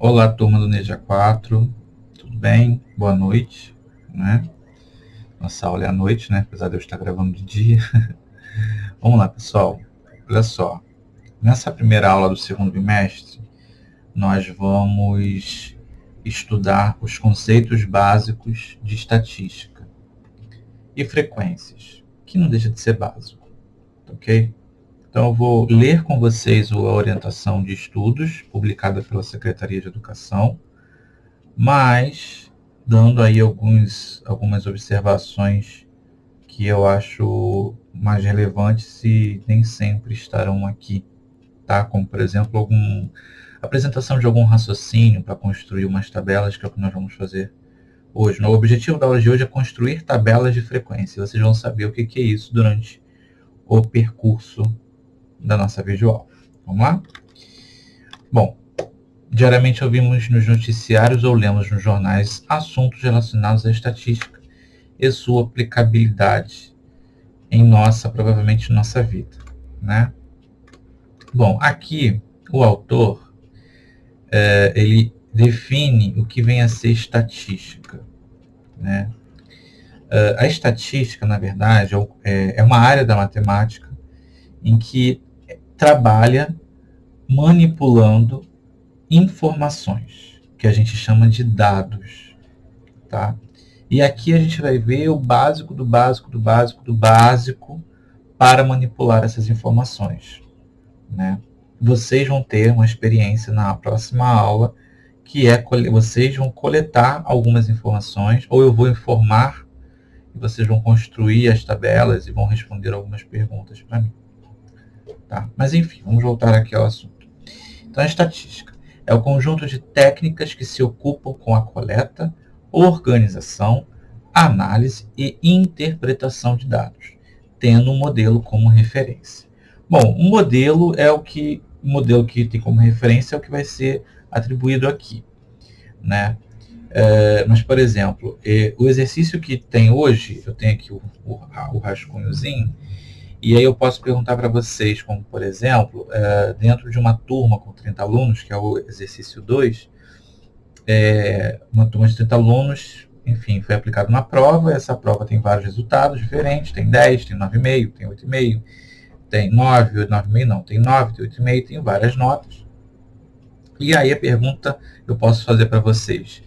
Olá, turma do Neja 4, tudo bem? Boa noite, né? Nossa aula é à noite, né? Apesar de eu estar gravando de dia. Vamos lá, pessoal. Olha só, nessa primeira aula do segundo bimestre, nós vamos estudar os conceitos básicos de estatística e frequências, que não deixa de ser básico, ok? Então, eu vou ler com vocês a orientação de estudos publicada pela Secretaria de Educação, mas dando aí algumas observações que eu acho mais relevantes e nem sempre estarão aqui, tá? Como, por exemplo, apresentação de algum raciocínio para construir umas tabelas, que é o que nós vamos fazer hoje. O objetivo da aula de hoje é construir tabelas de frequência. Vocês vão saber o que é isso durante o percurso da nossa videoaula. Vamos lá? Bom, diariamente ouvimos nos noticiários ou lemos nos jornais assuntos relacionados à estatística e sua aplicabilidade em provavelmente nossa vida, né? Bom, aqui o autor ele define o que vem a ser estatística, né? A estatística, na verdade, é uma área da matemática em que trabalha manipulando informações, que a gente chama de dados, tá? E aqui a gente vai ver o básico do básico do básico do básico para manipular essas informações, né? Vocês vão ter uma experiência na próxima aula, que é vocês vão coletar algumas informações, ou eu vou informar, e vocês vão construir as tabelas e vão responder algumas perguntas para mim. Tá? Mas enfim, vamos voltar aqui ao assunto. Então, a estatística é o conjunto de técnicas que se ocupam com a coleta, organização, análise e interpretação de dados, tendo um modelo como referência. Bom, o modelo que tem como referência é o que vai ser atribuído aqui, né? Mas, por exemplo, o exercício que tem hoje, eu tenho aqui o rascunhozinho, e aí eu posso perguntar para vocês, como por exemplo, dentro de uma turma com 30 alunos, que é o exercício 2, uma turma de 30 alunos, enfim, foi aplicada uma prova, essa prova tem vários resultados diferentes, tem 10, tem 9,5, tem 8,5, tem 9, 9,5 não, tem 9, tem 8,5, tem várias notas. E aí a pergunta eu posso fazer para vocês: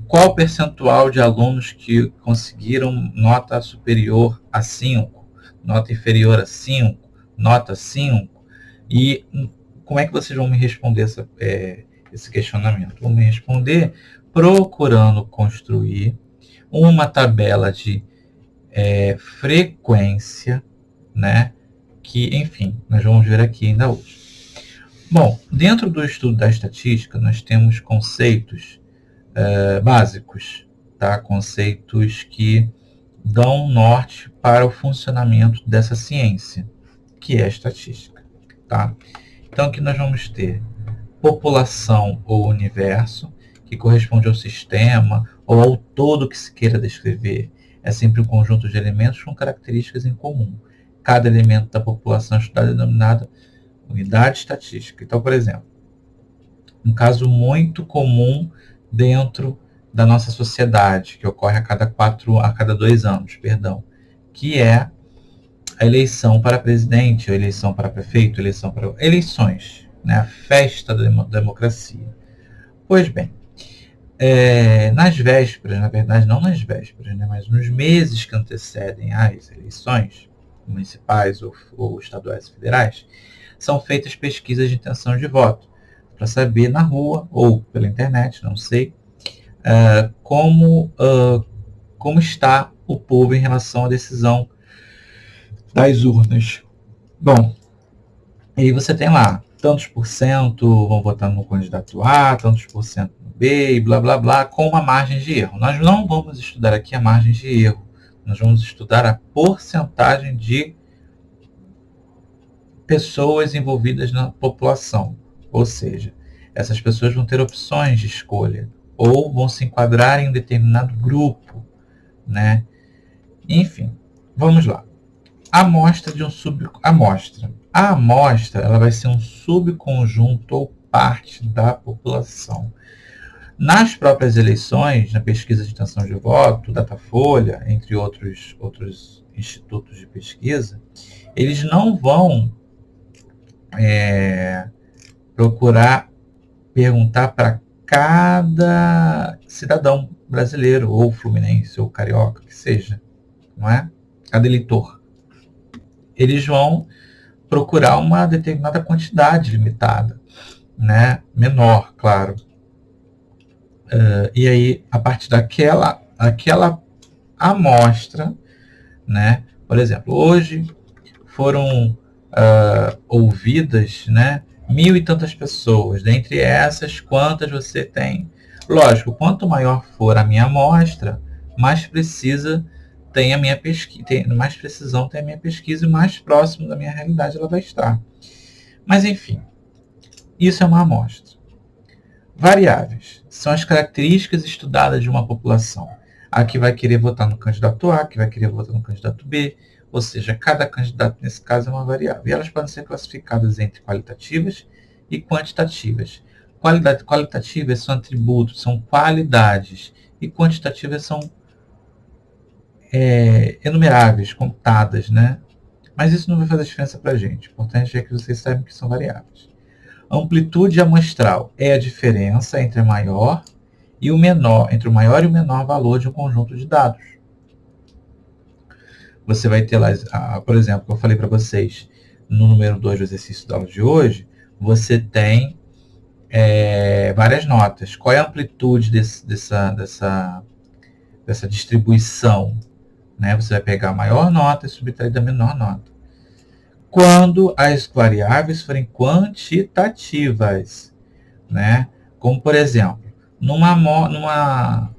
qual o percentual de alunos que conseguiram nota superior a 5, nota inferior a 5, nota 5? E como é que vocês vão me responder esse questionamento? Vão me responder procurando construir uma tabela de frequência, né? Que, enfim, nós vamos ver aqui ainda hoje. Bom, dentro do estudo da estatística, nós temos conceitos básicos, tá? Conceitos que dão norte para o funcionamento dessa ciência, que é a estatística, tá? Então, aqui nós vamos ter população ou universo, que corresponde ao sistema ou ao todo que se queira descrever. É sempre um conjunto de elementos com características em comum. Cada elemento da população estudada é denominada unidade estatística. Então, por exemplo, um caso muito comum dentro da nossa sociedade, que ocorre a cada 2 anos, que é a eleição para presidente, a eleição para prefeito, eleições, né? A festa da democracia. Pois bem, nas vésperas, na verdade não nas vésperas, né, mas nos meses que antecedem às eleições municipais ou estaduais e federais, são feitas pesquisas de intenção de voto, para saber na rua ou pela internet, não sei, como está o povo em relação à decisão das urnas. Bom, e aí você tem lá, tantos por cento vão votar no candidato A, tantos por cento no B, e blá blá blá, com uma margem de erro. Nós não vamos estudar aqui a margem de erro, nós vamos estudar a porcentagem de pessoas envolvidas na população. Ou seja, essas pessoas vão ter opções de escolha, ou vão se enquadrar em um determinado grupo, né? Enfim, vamos lá. A amostra ela vai ser um subconjunto ou parte da população. Nas próprias eleições, na pesquisa de intenção de voto, Datafolha, entre outros institutos de pesquisa, eles não vão procurar perguntar para cada cidadão brasileiro, ou fluminense, ou carioca, que seja, não é? Cada eleitor. Eles vão procurar uma determinada quantidade limitada, né? Menor, claro. E aí, a partir daquela amostra, né? Por exemplo, hoje foram ouvidas, né, 1.000 e tantas pessoas. Dentre essas, quantas você tem? Lógico, quanto maior for a minha amostra, mais precisa tem a minha pesquisa, mais precisão tem a minha pesquisa e mais próximo da minha realidade ela vai estar. Mas enfim, isso é uma amostra. Variáveis são as características estudadas de uma população. A que vai querer votar no candidato A, que vai querer votar no candidato B, ou seja, cada candidato nesse caso é uma variável. E elas podem ser classificadas entre qualitativas e quantitativas. Qualitativas são atributos, são qualidades, e quantitativas são enumeráveis, contadas, né? Mas isso não vai fazer diferença para a gente. O importante é que vocês saibam que são variáveis. Amplitude amostral é a diferença entre o maior e o menor valor de um conjunto de dados. Você vai ter lá, por exemplo, que eu falei para vocês no número 2 do exercício da aula de hoje, você tem várias notas. Qual é a amplitude dessa distribuição? Né? Você vai pegar a maior nota e subtrair da menor nota. Quando as variáveis forem quantitativas, né? Como, por exemplo, numa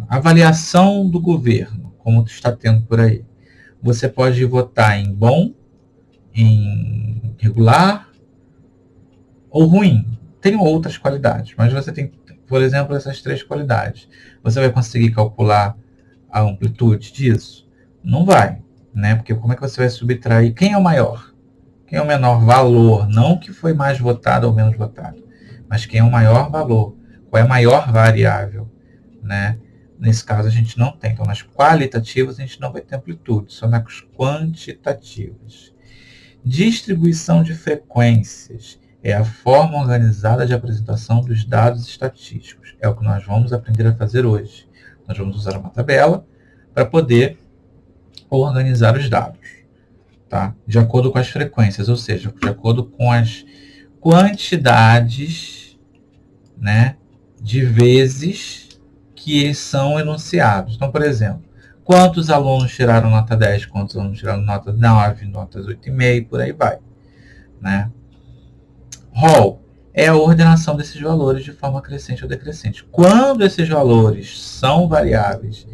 avaliação do governo, como está tendo por aí, você pode votar em bom, em regular ou ruim. Tem outras qualidades, mas você tem, por exemplo, essas 3 qualidades. Você vai conseguir calcular a amplitude disso? Não vai, né? Porque como é que você vai subtrair? Quem é o maior? Quem é o menor valor? Não que foi mais votado ou menos votado, mas quem é o maior valor? Qual é a maior variável? Né? Nesse caso a gente não tem. Então, nas qualitativas a gente não vai ter amplitude, só nas quantitativas. Distribuição de frequências é a forma organizada de apresentação dos dados estatísticos. É o que nós vamos aprender a fazer hoje. Nós vamos usar uma tabela para poder organizar os dados, tá? De acordo com as frequências, ou seja, de acordo com as quantidades, né, de vezes que são enunciados. Então, por exemplo, quantos alunos tiraram nota 10, quantos alunos tiraram nota 9, notas 8,5, por aí vai, né? Rol é a ordenação desses valores de forma crescente ou decrescente. Quando esses valores são variáveis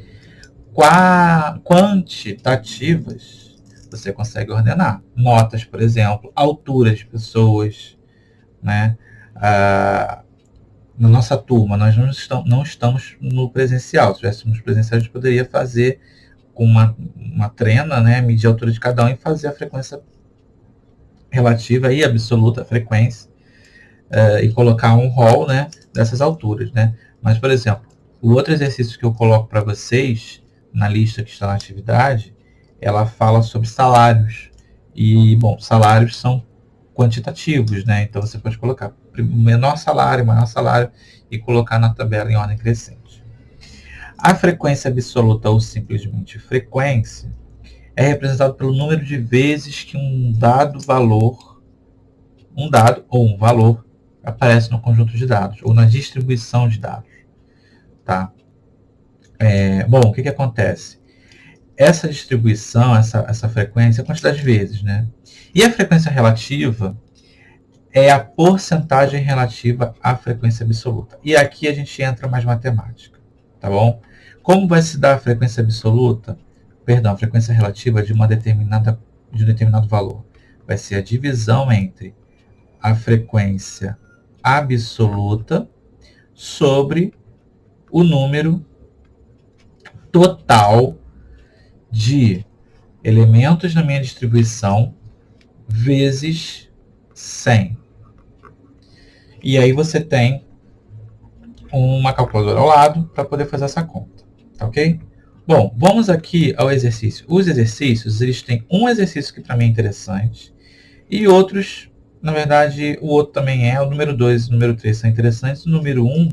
quantitativas, você consegue ordenar. Notas, por exemplo, alturas de pessoas, né? Na nossa turma, nós não estamos no presencial. Se estivéssemos presencial, a gente poderia fazer com uma trena, né? Medir a altura de cada um e fazer a frequência relativa e absoluta frequência e colocar um rol, né, dessas alturas, né? Mas, por exemplo, o outro exercício que eu coloco para vocês na lista que está na atividade, ela fala sobre salários. E, bom, salários são quantitativos, né? Então você pode colocar menor salário, maior salário e colocar na tabela em ordem crescente. A frequência absoluta ou simplesmente frequência é representado pelo número de vezes que um dado ou um valor aparece no conjunto de dados ou na distribuição de dados, tá? Bom, o que acontece? Essa distribuição, essa frequência, é a quantidade de vezes, né? E a frequência relativa é a porcentagem relativa à frequência absoluta. E aqui a gente entra mais matemática, tá bom? Como vai se dar a frequência absoluta? Perdão, a frequência relativa de um determinado valor. Vai ser a divisão entre a frequência absoluta sobre o número total de elementos na minha distribuição vezes 100. E aí você tem uma calculadora ao lado para poder fazer essa conta, tá ok? Bom, vamos aqui ao exercício. Os exercícios, eles têm um exercício que para mim é interessante e outros, na verdade, o outro também é, o número 2 e o número 3 são interessantes, o número 1,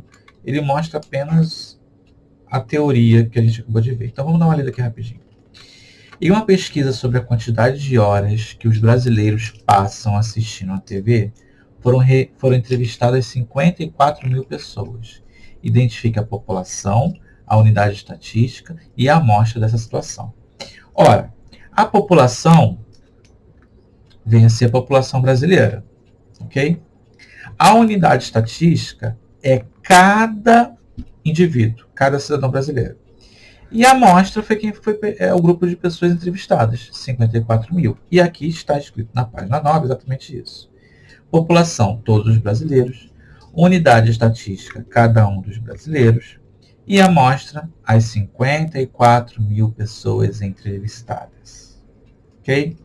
ele mostra apenas a teoria que a gente acabou de ver. Então vamos dar uma lida aqui rapidinho. Em uma pesquisa sobre a quantidade de horas que os brasileiros passam assistindo a TV, foram entrevistadas 54 mil pessoas. Identifique a população, a unidade estatística e a amostra dessa situação. Ora, a população vem a ser a população brasileira, ok? A unidade estatística é cada indivíduo, cada cidadão brasileiro. E a amostra foi o grupo de pessoas entrevistadas, 54 mil. E aqui está escrito na página 9 exatamente isso. População, todos os brasileiros. Unidade estatística, cada um dos brasileiros. E a amostra, as 54 mil pessoas entrevistadas. Ok?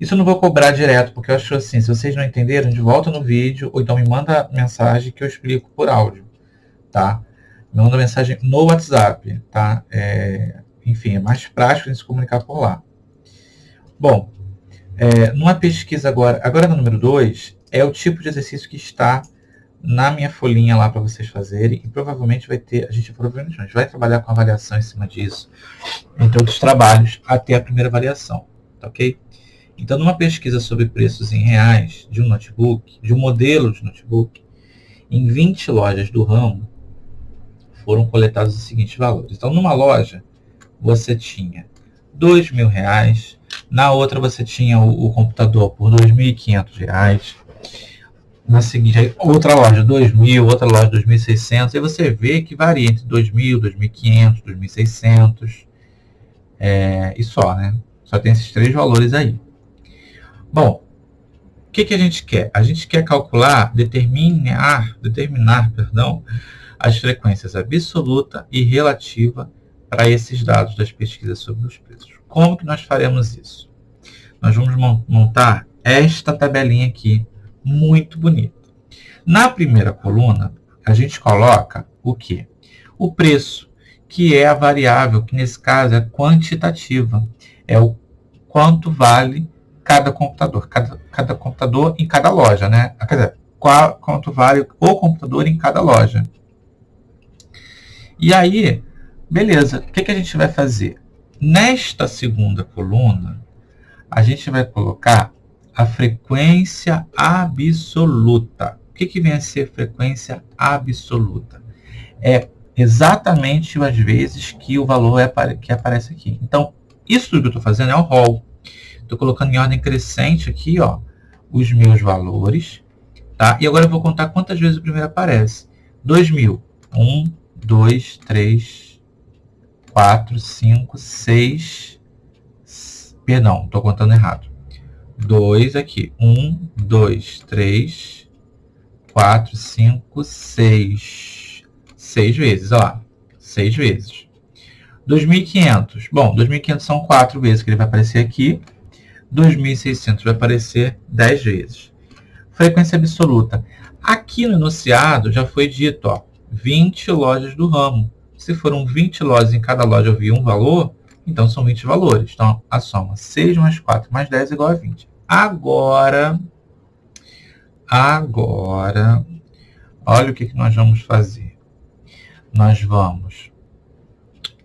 Isso eu não vou cobrar direto, porque eu acho assim, se vocês não entenderam, de volta no vídeo, ou então me manda mensagem que eu explico por áudio, tá? Me manda mensagem no WhatsApp, tá? Enfim, é mais prático a gente se comunicar por lá. Bom, numa pesquisa agora no número 2, é o tipo de exercício que está na minha folhinha lá para vocês fazerem, e provavelmente a gente vai trabalhar com avaliação em cima disso, entre outros trabalhos, até a primeira avaliação, tá ok? Então, numa pesquisa sobre preços em reais de um notebook, de um modelo de notebook, em 20 lojas do ramo, foram coletados os seguintes valores. Então, numa loja, você tinha R$2.000, na outra você tinha o computador por R$2.500, na seguinte, outra loja 2.000, outra loja 2.600, aí você vê que varia entre 2.000, 2.500, 2.600, e só, né? Só tem esses três valores aí. Bom, o que a gente quer? A gente quer calcular, determinar, as frequências absoluta e relativa para esses dados das pesquisas sobre os preços. Como que nós faremos isso? Nós vamos montar esta tabelinha aqui, muito bonita. Na primeira coluna, a gente coloca o quê? O preço, que é a variável, que nesse caso é quantitativa. É o quanto vale cada computador. Cada computador em cada loja, né? Quer dizer, quanto vale o computador em cada loja. E aí, beleza, o que a gente vai fazer? Nesta segunda coluna, a gente vai colocar a frequência absoluta. O que vem a ser frequência absoluta? É exatamente as vezes que o valor que aparece aqui. Então, isso tudo que eu estou fazendo é o rol. Estou colocando em ordem crescente aqui, ó, os meus valores, tá? E agora eu vou contar quantas vezes o primeiro aparece. 2.000. 1, 2, 3, 4, 5, 6... Perdão, estou contando errado. 2 aqui. 1, 2, 3, 4, 5, 6. 6 vezes, olha lá. 6 vezes. 2.500. Bom, 2.500 são 4 vezes que ele vai aparecer aqui. 2.600 vai aparecer 10 vezes. Frequência absoluta. Aqui no enunciado já foi dito, ó, 20 lojas do ramo. Se foram 20 lojas, em cada loja eu vi um valor, então são 20 valores. Então, a soma 6 mais 4 mais 10 é igual a 20. Agora, olha o que nós vamos fazer. Nós vamos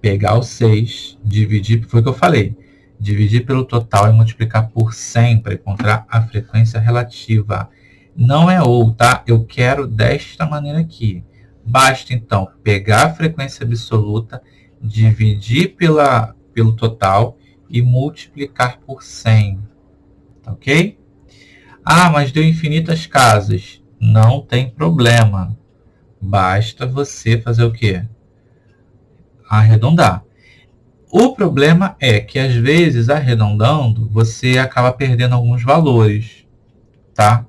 pegar o 6, dividir, foi o que eu falei, dividir pelo total e multiplicar por 100 para encontrar a frequência relativa. Não é ou, tá? Eu quero desta maneira aqui. Basta, então, pegar a frequência absoluta, dividir pelo total e multiplicar por 100. Tá ok? Ah, mas deu infinitas casas. Não tem problema. Basta você fazer o quê? Arredondar. O problema é que, às vezes, arredondando, você acaba perdendo alguns valores, tá?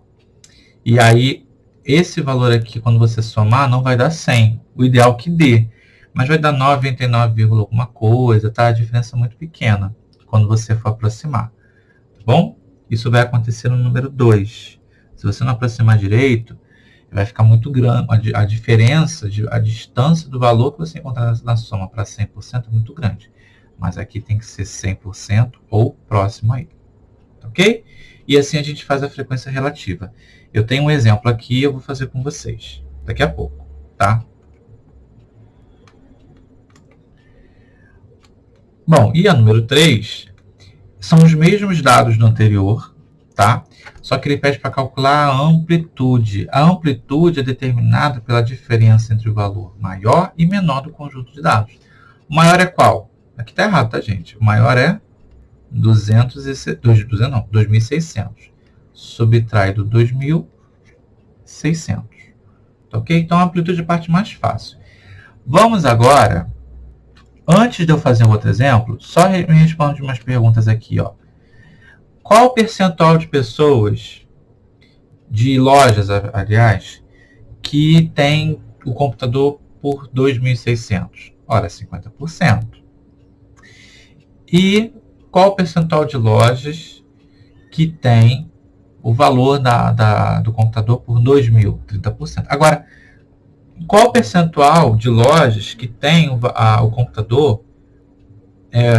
E aí, esse valor aqui, quando você somar, não vai dar 100. O ideal que dê. Mas vai dar 99, alguma coisa, tá? A diferença é muito pequena quando você for aproximar. Tá bom? Isso vai acontecer no número 2. Se você não aproximar direito, vai ficar muito grande. A diferença, a distância do valor que você encontrar na soma para 100% é muito grande. Mas aqui tem que ser 100% ou próximo a ele. Ok? E assim a gente faz a frequência relativa. Eu tenho um exemplo aqui, eu vou fazer com vocês daqui a pouco, tá? Bom, e a número 3 são os mesmos dados do anterior, tá? Só que ele pede para calcular a amplitude. A amplitude é determinada pela diferença entre o valor maior e menor do conjunto de dados. O maior é qual? Aqui está errado, tá, gente? O maior é 2.600. Subtrai do 2.600. Ok? Então, a amplitude é a parte mais fácil. Vamos agora, antes de eu fazer um outro exemplo, só me responde umas perguntas aqui, ó. Qual o percentual de pessoas, de lojas, aliás, que tem o computador por 2.600? Ora, 50%. E qual o percentual de lojas que tem o valor do computador por 2.000? 30%. Agora, qual o percentual de lojas que tem o computador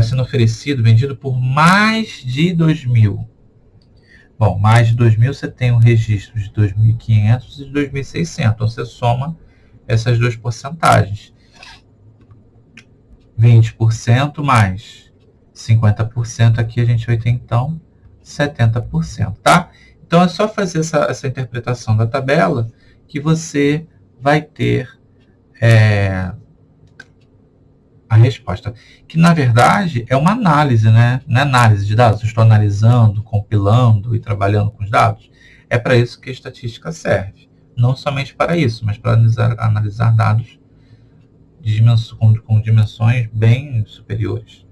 sendo oferecido, vendido por mais de 2.000? Bom, mais de 2.000 você tem um registro de 2.500 e de 2.600. Então, você soma essas duas porcentagens. 20% mais 50%, aqui a gente vai ter, então, 70%, tá? Então, é só fazer essa interpretação da tabela que você vai ter a resposta. Que, na verdade, é uma análise, né? Não é análise de dados. Eu estou analisando, compilando e trabalhando com os dados. É para isso que a estatística serve. Não somente para isso, mas para analisar dados com dimensões bem superiores.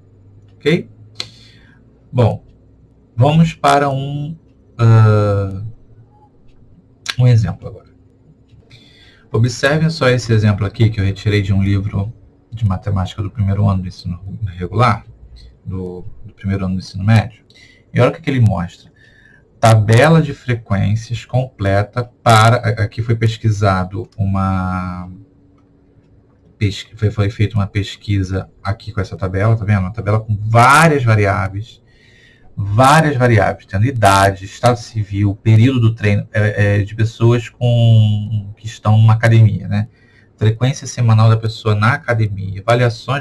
Ok? Bom, vamos para um exemplo agora. Observem só esse exemplo aqui que eu retirei de um livro de matemática do primeiro ano do ensino regular, do primeiro ano do ensino médio. E olha o que ele mostra. Tabela de frequências completa para... Aqui foi pesquisado foi feita uma pesquisa aqui com essa tabela, tá vendo? Uma tabela com várias variáveis, tendo idade, estado civil, período do treino, de pessoas que estão numa academia, né? Frequência semanal da pessoa na academia, avaliação,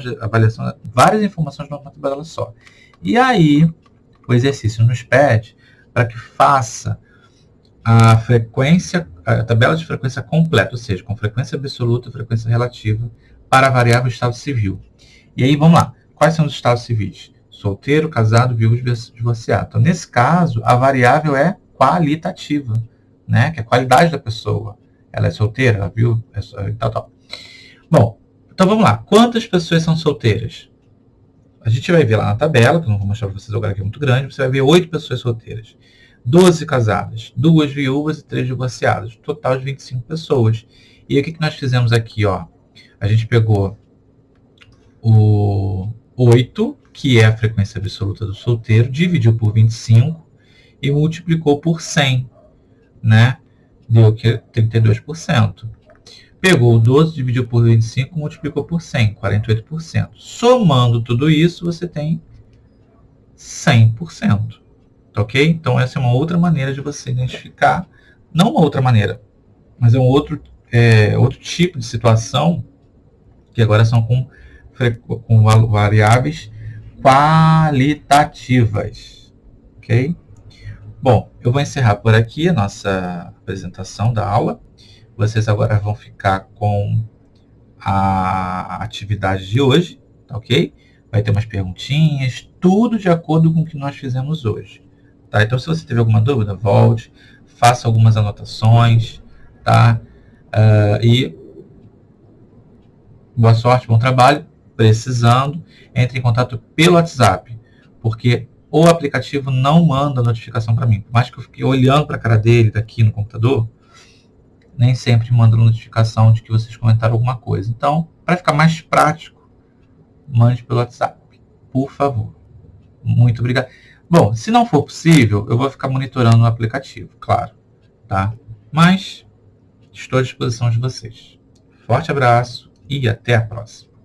várias informações numa tabela só. E aí, o exercício nos pede para que faça a tabela de frequência completa, ou seja, com frequência absoluta e frequência relativa para a variável estado civil. E aí, vamos lá. Quais são os estados civis? Solteiro, casado, viúvo, divorciado. Então, nesse caso, a variável é qualitativa, né? Que é a qualidade da pessoa. Ela é solteira, ela viu, tal. Bom, então vamos lá. Quantas pessoas são solteiras? A gente vai ver lá na tabela, que eu não vou mostrar para vocês agora, que é muito grande. Você vai ver 8 pessoas solteiras, 12 casadas, 2 viúvas e 3 divorciadas. Total de 25 pessoas. E o que nós fizemos aqui, ó? A gente pegou o 8, que é a frequência absoluta do solteiro, dividiu por 25 e multiplicou por 100, né? Deu que 32%. Pegou o 12, dividiu por 25, multiplicou por 100, 48%. Somando tudo isso, você tem 100%. Ok? Então, essa é uma outra maneira de você identificar, não uma outra maneira, mas é um outro tipo de situação, que agora são com variáveis qualitativas. Ok? Bom, eu vou encerrar por aqui a nossa apresentação da aula. Vocês agora vão ficar com a atividade de hoje, ok? Vai ter umas perguntinhas, tudo de acordo com o que nós fizemos hoje. Tá? Então, se você teve alguma dúvida, volte, faça algumas anotações, tá? E boa sorte, bom trabalho. Precisando, entre em contato pelo WhatsApp, porque o aplicativo não manda notificação para mim. Por mais que eu fique olhando para a cara dele daqui no computador, nem sempre manda notificação de que vocês comentaram alguma coisa. Então, para ficar mais prático, mande pelo WhatsApp, por favor. Muito obrigado. Bom, se não for possível, eu vou ficar monitorando o aplicativo, claro. tá? Mas estou à disposição de vocês. Forte abraço e até a próxima.